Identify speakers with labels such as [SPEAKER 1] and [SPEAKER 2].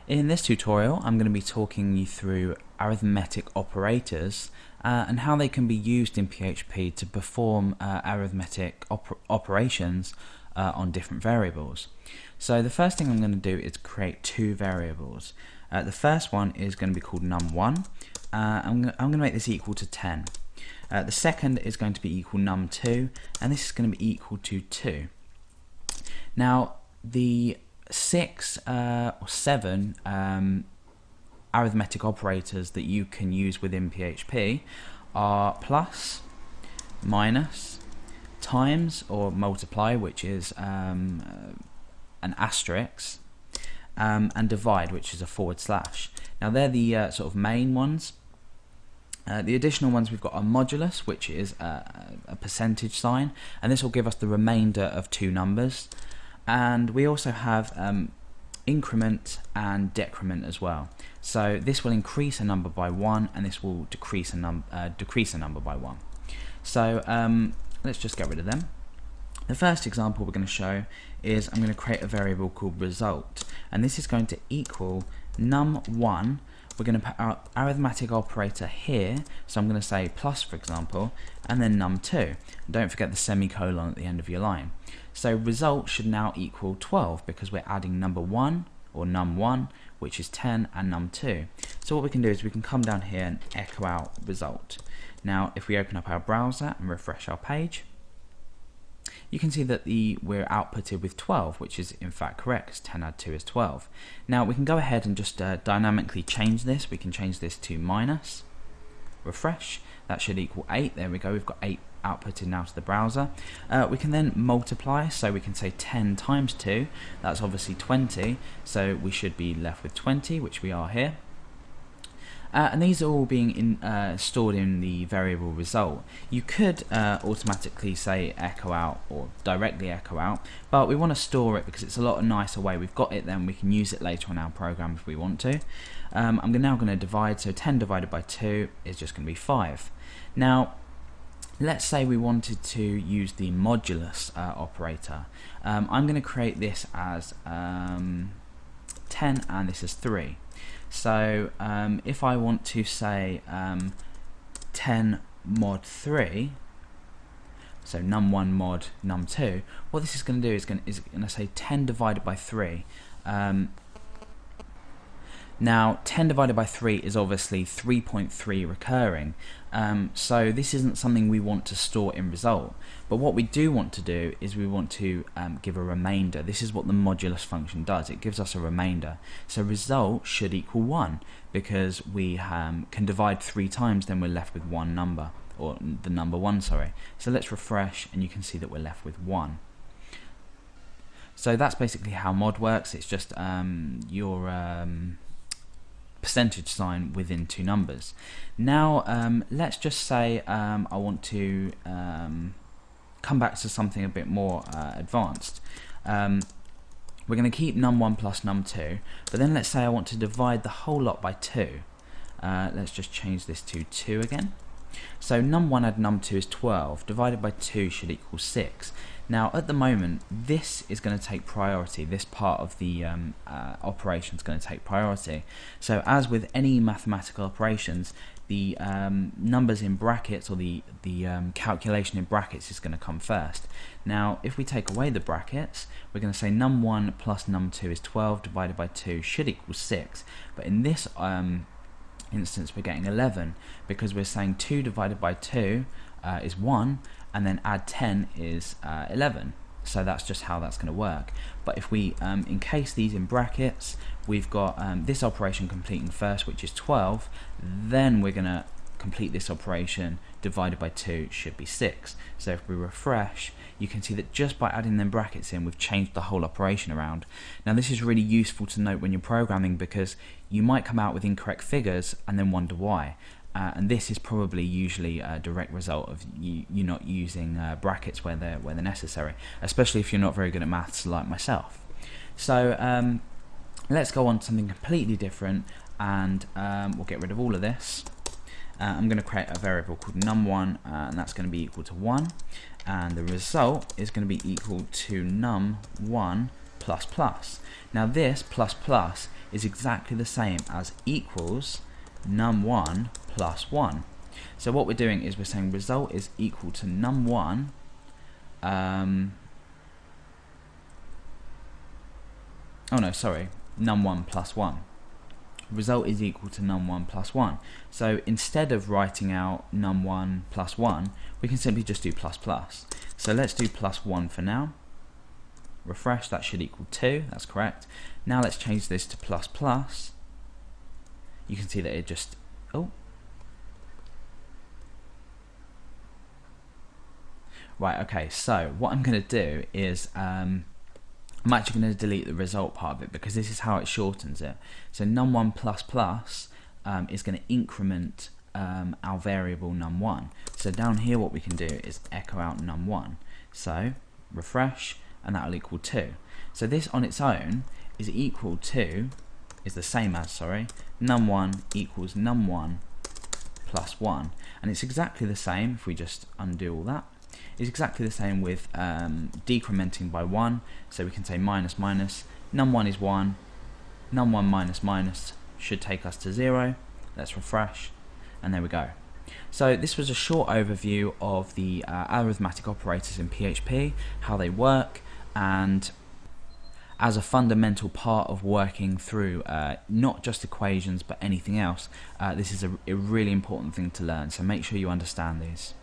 [SPEAKER 1] In this tutorial, I'm going to be talking you through arithmetic operators and how they can be used in PHP to perform arithmetic operations on different variables. So the first thing I'm going to do is create two variables. The first one is going to be called num1. I'm going to make this equal to 10. The second is going to be equal num2, and this is going to be equal to 2. Now, the 6 or 7 arithmetic operators that you can use within PHP are plus, minus, times or multiply, which is an asterisk, and divide, which is a /. Now they're the sort of main ones. The additional ones we've got are modulus, which is a percentage sign, and this will give us the remainder of two numbers. And we also have increment and decrement as well. So this will increase a number by 1, and this will decrease a number by 1. So let's just get rid of them. The first example we're going to show is I'm going to create a variable called result, and this is going to equal num1. We're going to put our arithmetic operator here, so I'm going to say plus, for example, and then num2. Don't forget the semicolon at the end of your line. So result should now equal 12 because we're adding number 1, or num1, which is 10, and num2. So what we can do is we can come down here and echo out result. Now if we open up our browser and refresh our page, you can see that we're outputted with 12, which is in fact correct, because 10 add 2 is 12. Now we can go ahead and just dynamically change this. We can change this to minus, refresh, that should equal 8. There we go, we've got 8 outputted now to the browser. We can then multiply, so we can say 10 times 2, that's obviously 20, so we should be left with 20, which we are here. And these are all being stored in the variable result. You could automatically say echo out or directly echo out, but we want to store it because it's a lot nicer way. We've got it, then we can use it later on our program if we want to. I'm now going to divide, so 10 divided by 2 is just going to be 5. Now let's say we wanted to use the modulus operator. I'm going to create this as 10 and this is 3. So if I want to say 10 mod 3, so num1 mod num2, what this is going to do is going to say 10 divided by 3. Now 10 divided by 3 is obviously 3.3 recurring, so this isn't something we want to store in result, but what we do want to do is we want to give a remainder. This is what the modulus function does, it gives us a remainder. So result should equal 1 because we can divide 3 times, then we're left with one number, or the number 1, sorry. So let's refresh and you can see that we're left with 1. So that's basically how mod works. It's just your percentage sign within two numbers. Now let's just say I want to come back to something a bit more advanced. We're going to keep num1 plus num2, but then let's say I want to divide the whole lot by 2. Let's just change this to 2 again. So num1 add num2 is 12, divided by 2 should equal 6. Now at the moment this is going to take priority, this part of the operation is going to take priority. So as with any mathematical operations, the numbers in brackets, or the calculation in brackets, is going to come first. Now if we take away the brackets, we're going to say num1 plus num2 is 12, divided by 2 should equal 6, but in this instance we're getting 11 because we're saying 2 divided by 2 is 1, and then add 10 is 11. So that's just how that's going to work. But if we encase these in brackets, we've got this operation completing first, which is 12, then we're going to complete this operation, divided by 2 should be 6. So if we refresh, you can see that just by adding them brackets in, we've changed the whole operation around. Now this is really useful to note when you're programming, because you might come out with incorrect figures and then wonder why. And this is probably usually a direct result of you not using brackets where they're necessary, especially if you're not very good at maths like myself. So let's go on to something completely different, and we'll get rid of all of this. I'm going to create a variable called num1, and that's going to be equal to 1, and the result is going to be equal to num1 plus plus. Now this plus plus is exactly the same as equals num1 plus 1. So what we're doing is we're saying result is equal to num1 num1 plus 1. Result is equal to num1 plus 1. So instead of writing out num1 plus 1, we can simply just do plus plus. So let's do plus 1 for now. Refresh, that should equal 2, that's correct. Now let's change this to plus plus. You can see that it just, right, okay, so what I'm going to do is I'm actually going to delete the result part of it because this is how it shortens it. So num1 plus plus is going to increment our variable num1. So down here what we can do is echo out num1. So refresh, and that will equal 2. So this on its own is the same as, num1 equals num1 plus 1. And it's exactly the same, if we just undo all that, it's exactly the same with decrementing by 1. So we can say minus minus, num1 is 1, num1 minus minus should take us to 0. Let's refresh, and there we go. So this was a short overview of the arithmetic operators in PHP, how they work, and as a fundamental part of working through not just equations but anything else, this is a really important thing to learn, so make sure you understand these.